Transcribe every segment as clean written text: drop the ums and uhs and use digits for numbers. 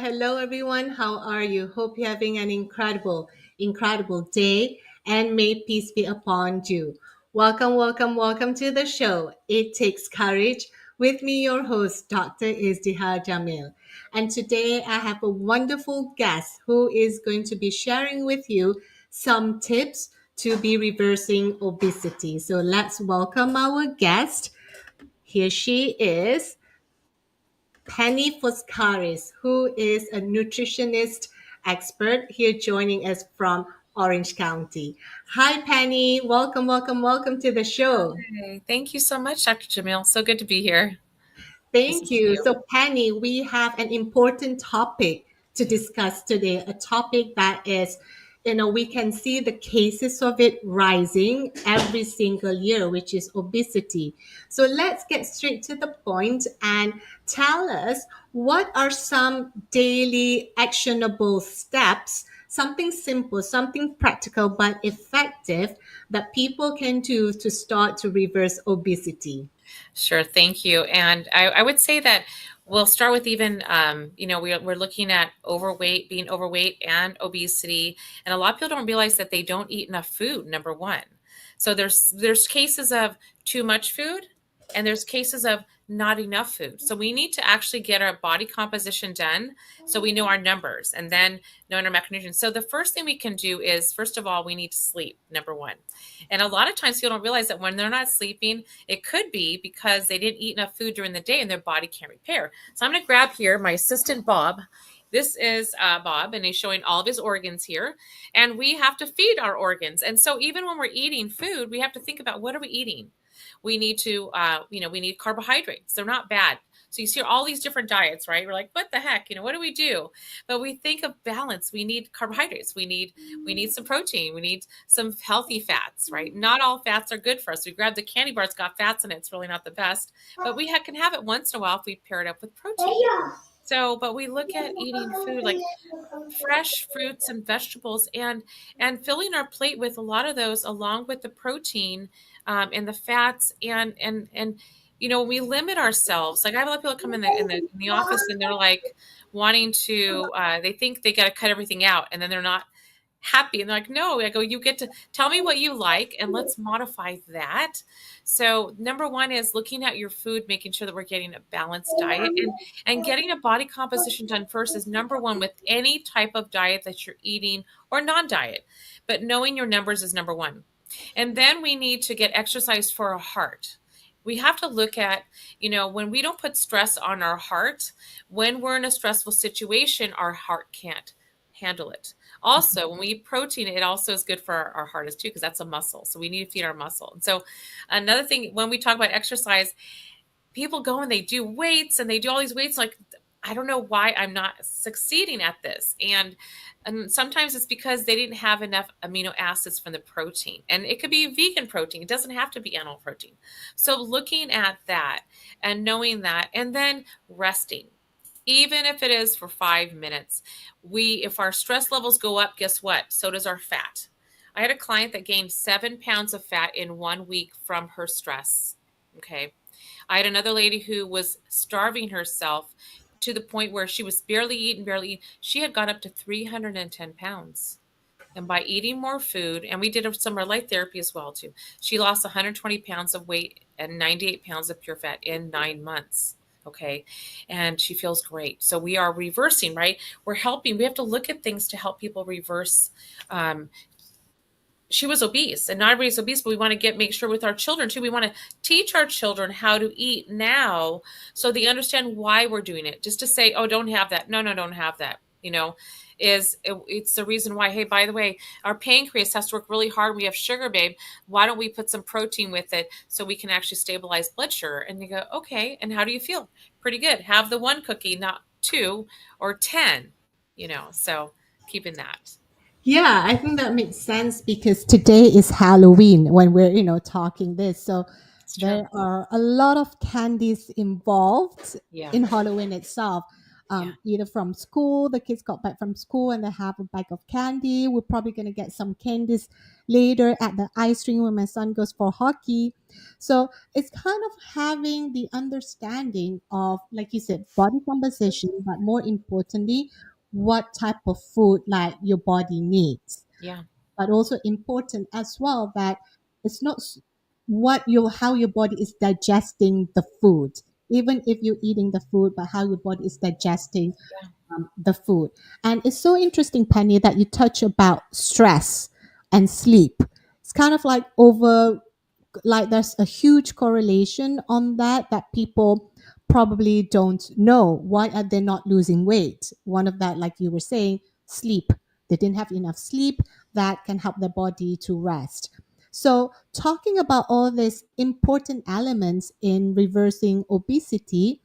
Hello, everyone. How are you? Hope you're having an incredible day, and may peace be upon you. Welcome to the show. It Takes Courage with me, your host, Dr. Izdihar Jamil. And today I have a wonderful guest who is going to be sharing with you some tips to be reversing obesity. So let's welcome our guest. Here she is. Penny Foskaris, who is a nutritionist expert here joining us from Orange County. Hi, Penny. Welcome to the show. Hey, thank you so much, Dr. Jamil. So good to be here. Nice to Thank see you. you. So, Penny, we have an important topic to discuss today, a topic that is, we can see the cases of it rising every single year, which is obesity. So, let's get straight to the point and tell us what are some daily actionable steps, something simple, something practical, but effective that people can do to start to reverse obesity. Sure, thank you. And I would say that we'll start with even, we're looking at being overweight and obesity. And a lot of people don't realize that they don't eat enough food, number one. So there's cases of too much food and there's cases of not enough food. So we need to actually get our body composition done so we know our numbers and then knowing our macronutrients. So the first thing we can do is, first of all, we need to sleep, number one. And a lot of times people don't realize that when they're not sleeping, it could be because they didn't eat enough food during the day and their body can't repair. So I'm going to grab here my assistant, Bob. This is Bob, and he's showing all of his organs here. And we have to feed our organs. And so even when we're eating food, we have to think about what are we eating? We need to, we need carbohydrates. They're not bad. So you see all these different diets, right? We're like, what the heck? What do we do? But we think of balance. We need carbohydrates. We need some protein. We need some healthy fats, right? Not all fats are good for us. We grab the candy bar, it's got fats in it. It's really not the best. But we can have it once in a while if we pair it up with protein. So, but we look at eating food like fresh fruits and vegetables and filling our plate with a lot of those along with the protein and the fats and we limit ourselves. Like I have a lot of people come in the office and they're like wanting to they think they got to cut everything out and then they're not happy and they're like, no. I go, you get to tell me what you like and let's modify that. So number one is looking at your food, making sure that we're getting a balanced diet and getting a body composition done first is number one with any type of diet that you're eating or non-diet, but knowing your numbers is number one. And then we need to get exercise for our heart. We have to look at, when we don't put stress on our heart, when we're in a stressful situation, our heart can't handle it. Also, when we eat protein, it also is good for our heart as too, because that's a muscle. So we need to feed our muscle. And so another thing, when we talk about exercise, people go and they do weights and they do all these weights. Like, I don't know why I'm not succeeding at this. And sometimes it's because they didn't have enough amino acids from the protein. And it could be vegan protein. It doesn't have to be animal protein. So looking at that and knowing that, and then resting. Even if it is for 5 minutes, if our stress levels go up, guess what? So does our fat. I had a client that gained 7 pounds of fat in 1 week from her stress. Okay. I had another lady who was starving herself to the point where she was barely eating. She had gone up to 310 pounds. And by eating more food, and we did some light therapy as well too, she lost 120 pounds of weight and 98 pounds of pure fat in 9 months. Okay. And she feels great. So we are reversing, right? We're helping. We have to look at things to help people reverse she was obese, and not everybody's obese, but we want to make sure with our children too. We want to teach our children how to eat now so they understand why we're doing it. Just to say, oh, don't have that. No, no, don't have that. It's the reason why, hey, by the way, our pancreas has to work really hard. We have sugar, babe. Why don't we put some protein with it so we can actually stabilize blood sugar? And you go, okay, and how do you feel? Pretty good. Have the one cookie, not two or 10, so keeping that. Yeah, I think that makes sense because today is Halloween when we're, talking this. So It's true. there are a lot of candies involved Yeah. in Halloween itself. Yeah. Either from school, the kids got back from school and they have a bag of candy. We're probably going to get some candies later at the ice rink when my son goes for hockey. So it's kind of having the understanding of, like you said, body composition, but more importantly, what type of food like your body needs, Yeah. but also important as well that it's not what your how your body is digesting the food, even if you're eating the food, but how your body is digesting Yeah. the food. And it's so interesting, Penny, that you touch about stress and sleep. It's kind of like there's a huge correlation on that people probably don't know why are they not losing weight. One of that, like you were saying, sleep. They didn't have enough sleep that can help their body to rest. So talking about all these important elements in reversing obesity,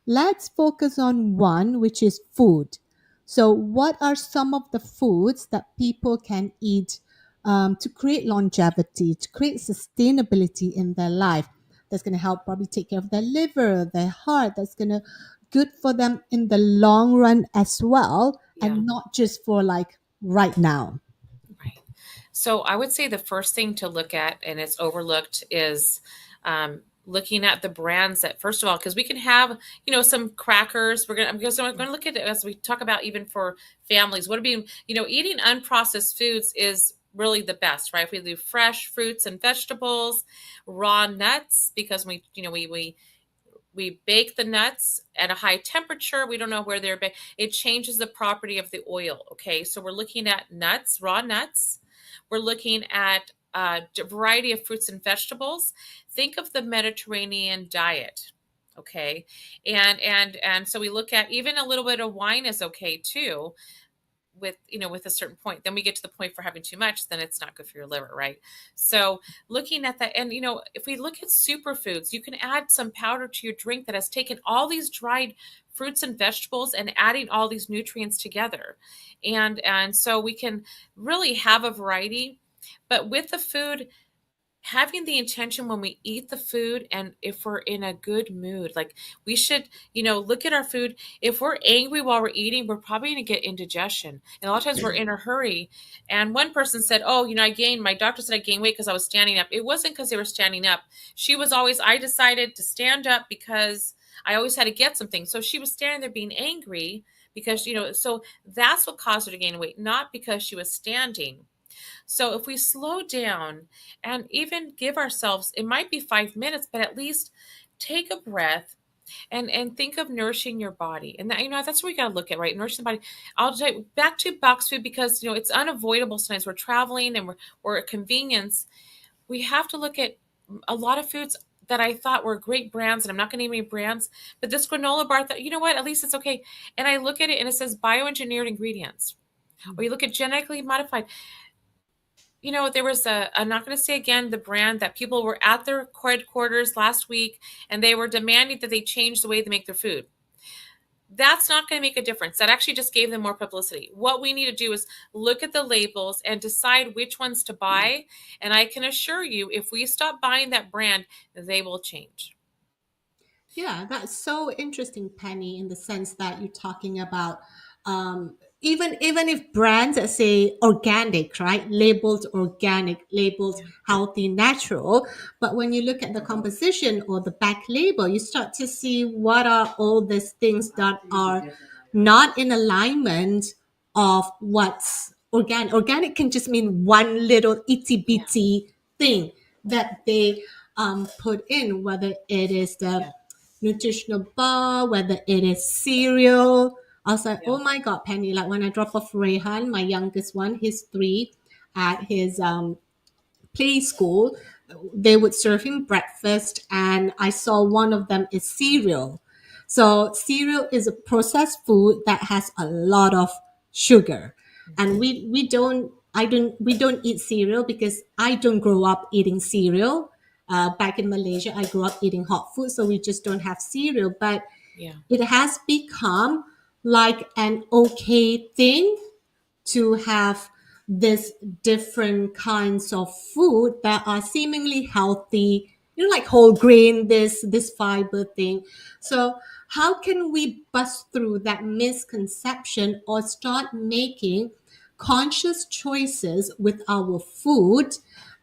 let's focus on one, which is food. So what are some of the foods that people can eat to create longevity, to create sustainability in their life? That's going to help probably take care of their liver, their heart. That's going to good for them in the long run as well, Yeah. and not just for like right now. Right. So I would say the first thing to look at, and it's overlooked, is looking at the brands that, first of all, because we can have, some crackers. I'm going to look at it as we talk about even for families. What are being, eating unprocessed foods is really the best, right? If we do fresh fruits and vegetables, raw nuts, because we bake the nuts at a high temperature. We don't know where they're baked. It changes the property of the oil. Okay, so we're looking at nuts, raw nuts. We're looking at a variety of fruits and vegetables. Think of the Mediterranean diet. Okay, and so we look at even a little bit of wine is okay too, with a certain point. Then we get to the point for having too much, then it's not good for your liver, right? So looking at that, and if we look at superfoods, you can add some powder to your drink that has taken all these dried fruits and vegetables and adding all these nutrients together. And so we can really have a variety. But with the food, having the intention when we eat the food, and if we're in a good mood, like we should, look at our food. If we're angry while we're eating, we're probably going to get indigestion, and a lot of times we're in a hurry. And one person said, oh, my doctor said I gained weight because I was standing up. It wasn't because they were standing up. I decided to stand up because I always had to get something. So she was standing there being angry because, so that's what caused her to gain weight, not because she was standing. So if we slow down and even give ourselves, it might be 5 minutes, but at least take a breath and think of nourishing your body. And that, that's what we got to look at, right? Nourishing the body. I'll take back to box food because, it's unavoidable. Sometimes we're traveling and we're at convenience. We have to look at a lot of foods that I thought were great brands, and I'm not going to name any brands, but this granola bar, that, what, at least it's okay. And I look at it and it says bioengineered ingredients. Or you look at genetically modified. There was I'm not going to say again the brand that people were at their headquarters last week and they were demanding that they change the way they make their food. That's not going to make a difference. That actually just gave them more publicity. What we need to do is look at the labels and decide which ones to buy. And I can assure you, if we stop buying that brand, they will change. Yeah, that's so interesting, Penny, in the sense that you're talking about even if brands that say organic, right? Labeled organic, labeled Yeah. healthy, natural. But when you look at the composition or the back label, you start to see what are all these things that are not in alignment of what's organic. Organic can just mean one little itty Yeah. bitty thing that they put in, whether it is the Yeah. nutritional bar, whether it is cereal. I was like, Yeah. oh my God, Penny, like when I drop off Rehan, my youngest one, he's 3, at his play school, they would serve him breakfast, and I saw one of them is cereal. So cereal is a processed food that has a lot of sugar, and we don't eat cereal because I don't grow up eating cereal. Back in Malaysia, I grew up eating hot food, so we just don't have cereal. But Yeah. it has become like an okay thing to have this different kinds of food that are seemingly healthy, like whole grain, this fiber thing. So how can we bust through that misconception or start making conscious choices with our food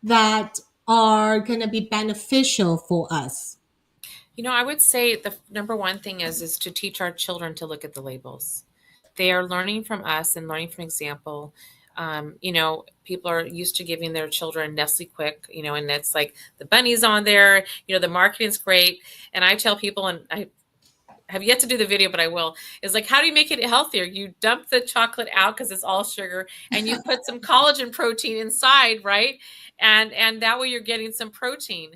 that are going to be beneficial for us? I would say the number one thing is to teach our children to look at the labels. They are learning from us and learning from example. People are used to giving their children Nestle Quick, and it's like the bunnies on there. The marketing's great, and I tell people, and I have yet to do the video, but I will, is like, how do you make it healthier? You dump the chocolate out because it's all sugar, and you put some collagen protein inside, right? And that way you're getting some protein.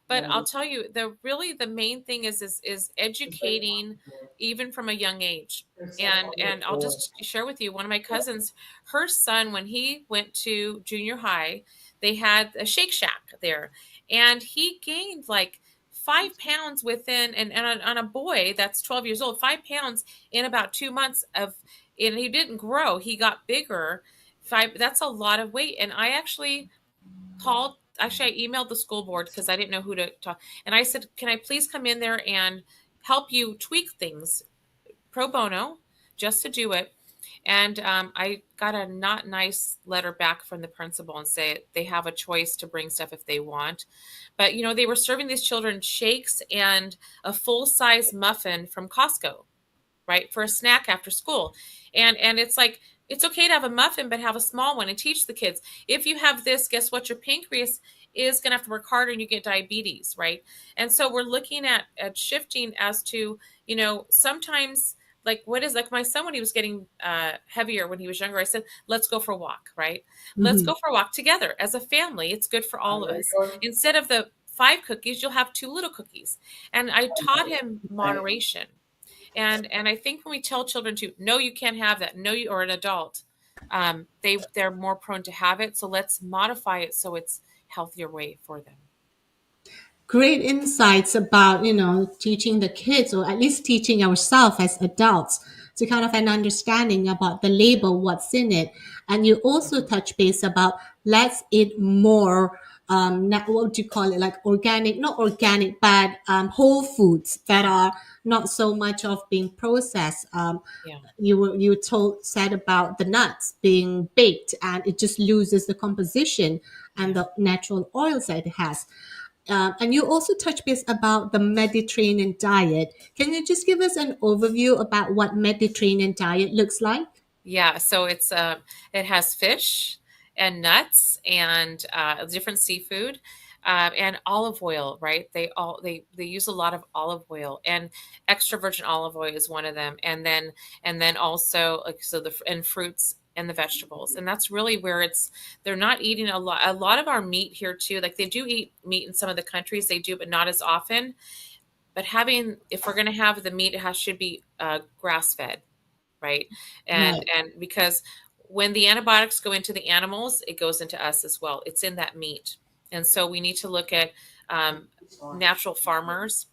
But I'll tell you, the main thing is educating even from a young age. And I'll just share with you, one of my cousins, her son, when he went to junior high, they had a Shake Shack there, and he gained like 5 pounds within, and on a boy that's 12 years old, 5 pounds in about 2 months and he didn't grow, he got bigger. That's a lot of weight. And I emailed the school board because I didn't know who to talk. And I said, can I please come in there and help you tweak things pro bono, just to do it? And I got a not nice letter back from the principal and say they have a choice to bring stuff if they want. But, they were serving these children shakes and a full size muffin from Costco, right, for a snack after school. And it's like, it's okay to have a muffin, but have a small one and teach the kids. If you have this, guess what? Your pancreas is going to have to work harder and you get diabetes, right? And so we're looking at shifting as to, sometimes, like, what is, like, my son, when he was getting heavier when he was younger, I said, let's go for a walk, right? Let's Mhm. go for a walk together as a family. It's good for all of us. Instead of the 5 cookies, you'll have 2 little cookies. And I taught him moderation. And I think when we tell children to, no, you can't have that, no, you, or an adult, they're more prone to have it. So let's modify it so it's healthier way for them. Great insights about teaching the kids, or at least teaching ourselves as adults, to kind of an understanding about the label, what's in it. And you also touch base about let's eat more, what do you call it, like organic, not organic, but whole foods that are not so much of being processed. Yeah. You said about the nuts being baked and it just loses the composition and Yeah. the natural oils that it has. And you also touch base about the Mediterranean diet. Can you just give us an overview about what Mediterranean diet looks like? Yeah, so it has fish and nuts and different seafood and olive oil, right? They use a lot of olive oil, and extra virgin olive oil is one of them, and then also, like, so the and fruits and the vegetables, and that's really where they're not eating a lot of our meat here too. Like, they do eat meat in some of the countries, they do, but not as often. But if we're going to have the meat, should be grass fed, right? Right. And because when the antibiotics go into the animals, it goes into us as well. It's in that meat. And so we need to look at natural farmers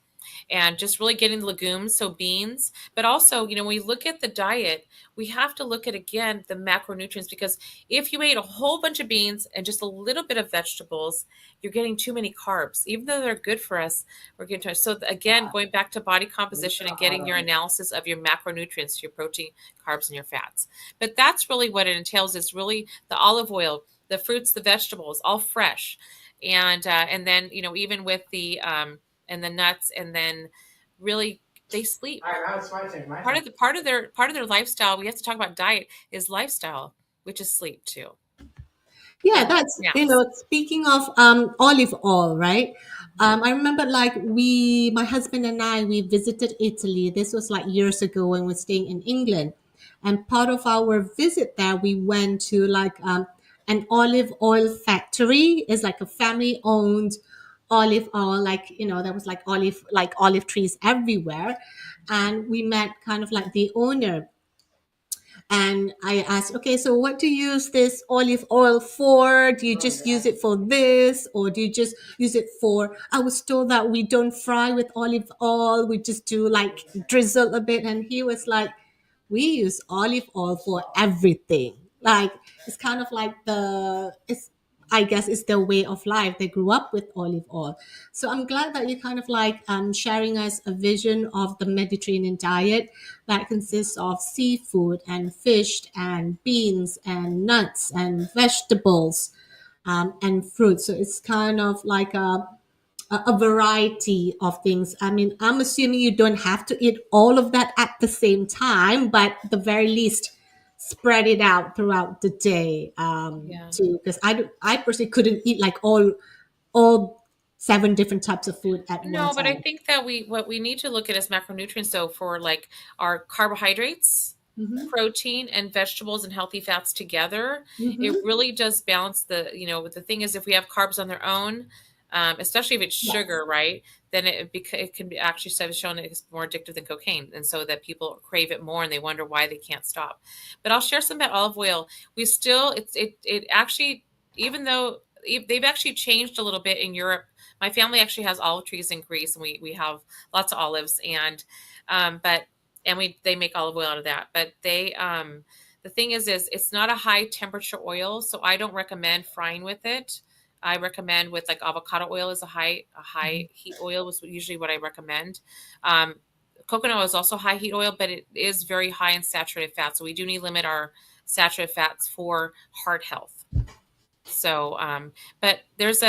and just really getting the legumes, so beans. But also, when we look at the diet, we have to look at, again, the macronutrients, because if you ate a whole bunch of beans and just a little bit of vegetables, you're getting too many carbs. Even though they're good for us, we're getting too much. So again, going back to body composition and getting your analysis of your macronutrients, your protein, carbs, and your fats. But that's really what it entails, is really the olive oil, the fruits, the vegetables, all fresh. And then, even with the and the nuts, and then really they sleep. Part of their lifestyle, we have to talk about diet, is lifestyle, which is sleep too, Yeah, and that's, naps. speaking of olive oil, right? I remember, like, my husband and I, we visited Italy. This was like years ago when we were staying in England. And part of our visit there, we went to like an olive oil factory. It's like a family owned olive oil, like, there was like olive trees everywhere. And we met kind of like the owner, and I asked, okay, so what do you use this olive oil for? Do you just use it for this, or do you just use it for? I was told that we don't fry with olive oil, we just do like drizzle a bit. And he was like, we use olive oil for everything. Like, it's kind of like it's, I guess it's their way of life. They grew up with olive oil. So I'm glad that you're kind of like sharing us a vision of the Mediterranean diet that consists of seafood and fish and beans and nuts and vegetables, and fruit. So it's kind of like a variety of things. I mean, I'm assuming you don't have to eat all of that at the same time, but at the very least, spread it out throughout the day. Yeah. Too, because I personally couldn't eat like all seven different types of food at one No, but I time. think that what we need to look at is macronutrients. So for like our carbohydrates, Hmm. protein, and vegetables and healthy fats together, it Hmm. really does balance the thing is if we have carbs on their own, especially if it's Yeah. sugar, right? Then it can be actually shown it's more addictive than cocaine, and so that people crave it more and they wonder why they can't stop. But I'll share some about olive oil. We still it actually, even though they've actually changed a little bit in Europe. My family actually has olive trees in Greece, and we have lots of olives, and but and we they make olive oil out of that. But the thing is it's not a high temperature oil, so I don't recommend frying with it. I recommend with like avocado oil is a high heat oil was usually what I recommend. Um, Coconut oil is also high heat oil, but it is very high in saturated fat, so we do need to limit our saturated fats for heart health. So, but there's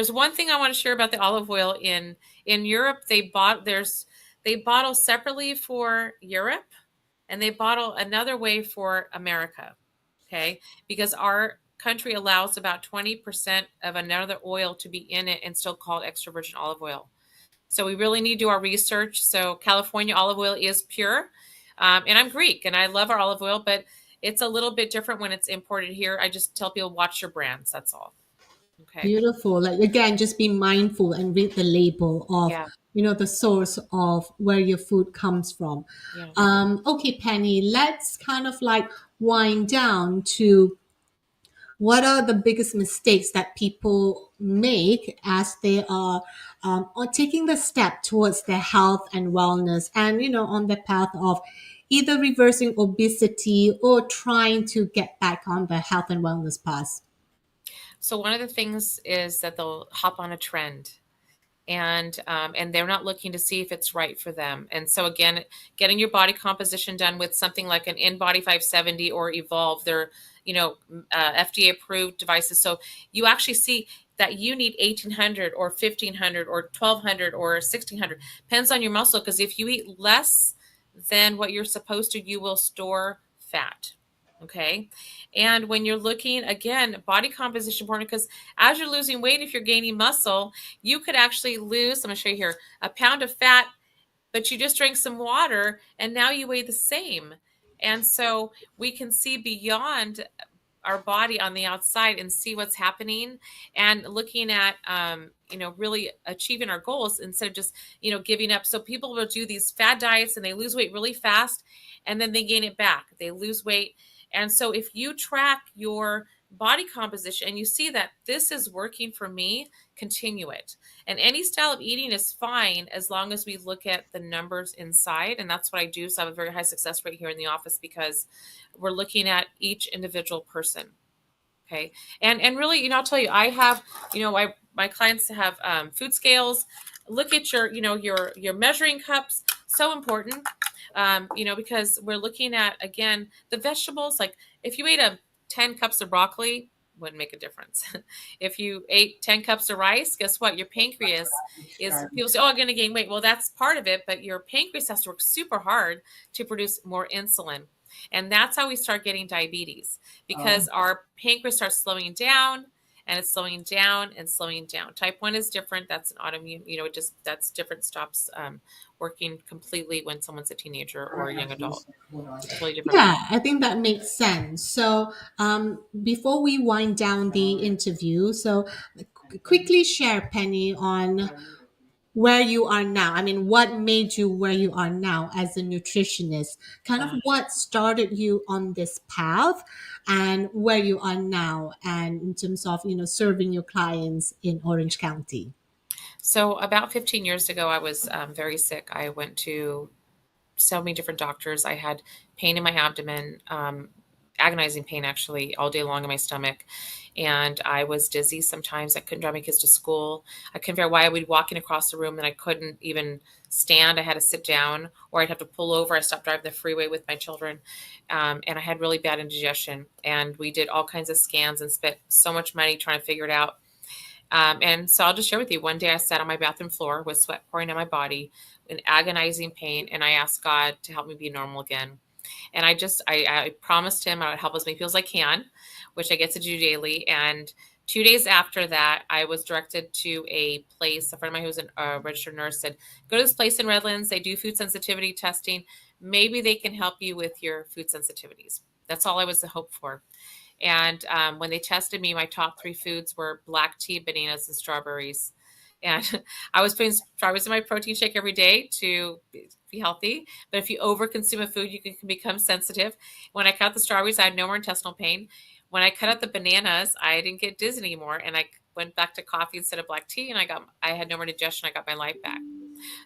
one thing I want to share about the olive oil in Europe. They bottle separately for Europe, and they bottle another way for America. Okay, because our country allows about 20% of another oil to be in it and still called extra virgin olive oil. So we really need to do our research. So California olive oil is pure, and I'm Greek and I love our olive oil, but it's a little bit different when it's imported here. I just tell people watch your brands. That's all. Okay. Beautiful. Like, again, just be mindful and read the label of, Yeah. the source of where your food comes from. Yeah. Okay, Penny, let's kind of like wind down to what are the biggest mistakes that people make as they are or taking the step towards their health and wellness, and on the path of either reversing obesity or trying to get back on the health and wellness path. So one of the things is that they'll hop on a trend, and they're not looking to see if it's right for them. And so again, getting your body composition done with something like an InBody 570 or Evolve, they're FDA approved devices. So you actually see that you need 1800 or 1500 or 1200 or 1600, depends on your muscle, because if you eat less than what you're supposed to, you will store fat. Okay. And when you're looking again, body composition important, because as you're losing weight, if you're gaining muscle, you could actually lose, I'm going to show you here, a pound of fat, but you just drank some water and now you weigh the same. And so we can see beyond our body on the outside and see what's happening, and looking at really achieving our goals instead of just giving up. So people will do these fad diets and they lose weight really fast, and then they gain it back, they lose weight. And so if you track your body composition and you see that this is working for me, continue it. And any style of eating is fine as long as we look at the numbers inside. And that's what I do. So I have a very high success rate here in the office because we're looking at each individual person. Okay. And really, I'll tell you, I have, my clients have food scales. Look at your measuring cups. So important. Because we're looking at, again, the vegetables. Like if you ate 10 cups of broccoli, wouldn't make a difference. If you ate 10 cups of rice, guess what? Your pancreas is, people say, oh, I'm going to gain weight. Well, that's part of it, but your pancreas has to work super hard to produce more insulin. And that's how we start getting diabetes, because our pancreas starts slowing down. and it's slowing down and slowing down. Type 1 is different. That's an autoimmune, it just, that's different, stops working completely when someone's a teenager or a young adult. It's a totally different Yeah, body. I think that makes sense. So, before we wind down the interview, so quickly share, Penny, on where you are now. I mean, what made you where you are now as a nutritionist? Kind of what started you on this path and where you are now, and in terms of, serving your clients in Orange County. So about 15 years ago, I was very sick. I went to so many different doctors. I had pain in my abdomen, agonizing pain actually, all day long in my stomach. And I was dizzy sometimes. I couldn't drive my kids to school. I couldn't figure out why I would be walking across the room and I couldn't even stand. I had to sit down or I'd have to pull over. I stopped driving the freeway with my children. And I had really bad indigestion. And we did all kinds of scans and spent so much money trying to figure it out. And so I'll just share with you. One day I sat on my bathroom floor with sweat pouring on my body, in agonizing pain, and I asked God to help me be normal again. And I promised him I would help as many people as I can, which I get to do daily. And 2 days after that, I was directed to a place. A friend of mine who was a registered nurse said, go to this place in Redlands. They do food sensitivity testing. Maybe they can help you with your food sensitivities. That's all I was the hope for. And when they tested me, my top three foods were black tea, bananas, and strawberries. And I was putting strawberries in my protein shake every day to be healthy. But if you overconsume a food, you can become sensitive. When I cut out the strawberries, I had no more intestinal pain. When I cut out the bananas, I didn't get dizzy anymore. And I went back to coffee instead of black tea, and I had no more indigestion. I got my life back.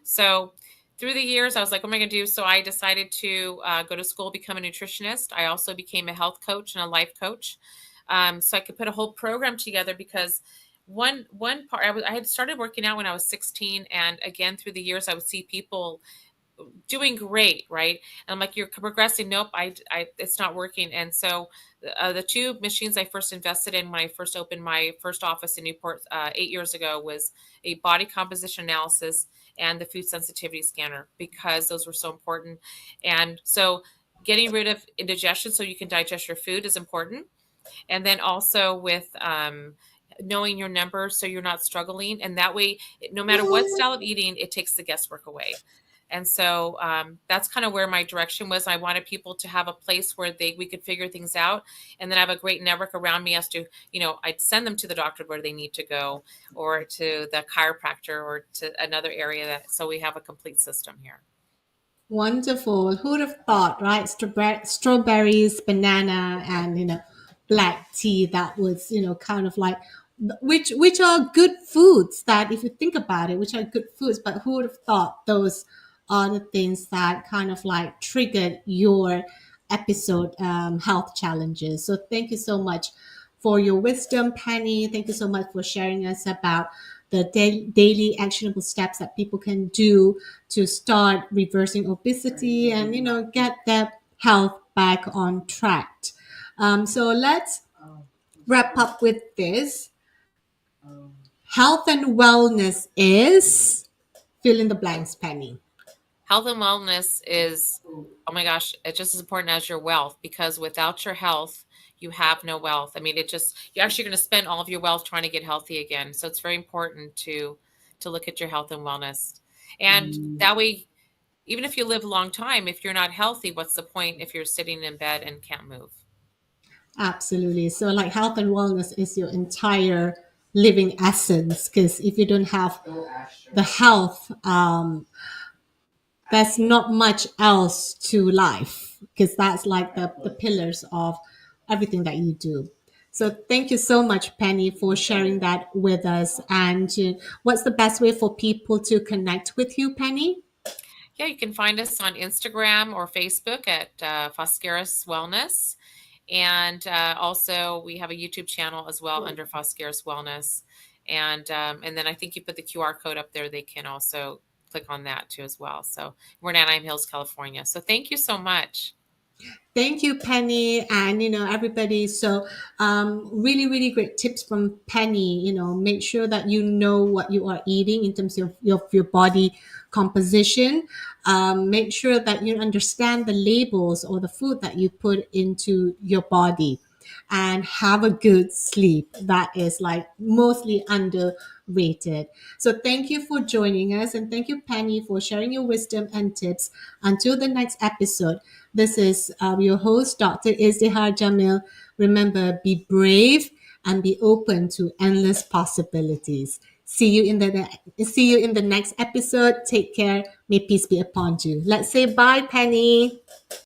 So through the years, I was like, what am I going to do? So I decided to go to school, become a nutritionist. I also became a health coach and a life coach. So I could put a whole program together because one part, I had started working out when I was 16. And again, through the years, I would see people doing great, right? And I'm like, you're progressing. Nope, it's not working. And so the two machines I first invested in when I first opened my first office in Newport 8 years ago was a body composition analysis and the food sensitivity scanner, because those were so important. And so getting rid of indigestion so you can digest your food is important. And then also with knowing your numbers so you're not struggling. And that way, no matter what style of eating, it takes the guesswork away. And so that's kind of where my direction was. I wanted people to have a place where we could figure things out. And then I have a great network around me as to, I'd send them to the doctor where they need to go, or to the chiropractor, or to another area. So we have a complete system here. Wonderful. Who'd have thought, right? Strawberries, banana, and black tea. That was kind of like which are good foods. That if you think about it, which are good foods. But who would have thought those are the things that kind of like triggered your episode health challenges? So thank you so much for your wisdom, Penny. Thank you so much for sharing us about the daily actionable steps that people can do to start reversing obesity and get their health back on track. So let's wrap up with this. Health and wellness is fill in the blanks, Penny. Health and wellness is, oh my gosh, it's just as important as your wealth, because without your health, you have no wealth. I mean, you're actually going to spend all of your wealth trying to get healthy again. So it's very important to look at your health and wellness. And that way, even if you live a long time, if you're not healthy, what's the point if you're sitting in bed and can't move? Absolutely. So, like, health and wellness is your entire living essence. Because if you don't have the health, there's not much else to life. Because that's like the pillars of everything that you do. So, thank you so much, Penny, for sharing that with us. And what's the best way for people to connect with you, Penny? Yeah, you can find us on Instagram or Facebook at Foskaris Wellness. And also, we have a YouTube channel as well under Foskaris Wellness. And then I think you put the QR code up there. They can also click on that too as well. So we're in Anaheim Hills, California. So thank you so much. Thank you, Penny, and everybody. So, really, really great tips from Penny. Make sure that you know what you are eating in terms of your body composition. Make sure that you understand the labels or the food that you put into your body. and have a good sleep. That is like mostly underrated. So thank you for joining us, and thank you, Penny, for sharing your wisdom and tips. Until the next episode, this is your host, Dr. Izdihar Jamil. Remember, be brave and be open to endless possibilities. See you in the next episode. Take care. May peace be upon you. Let's say bye, Penny.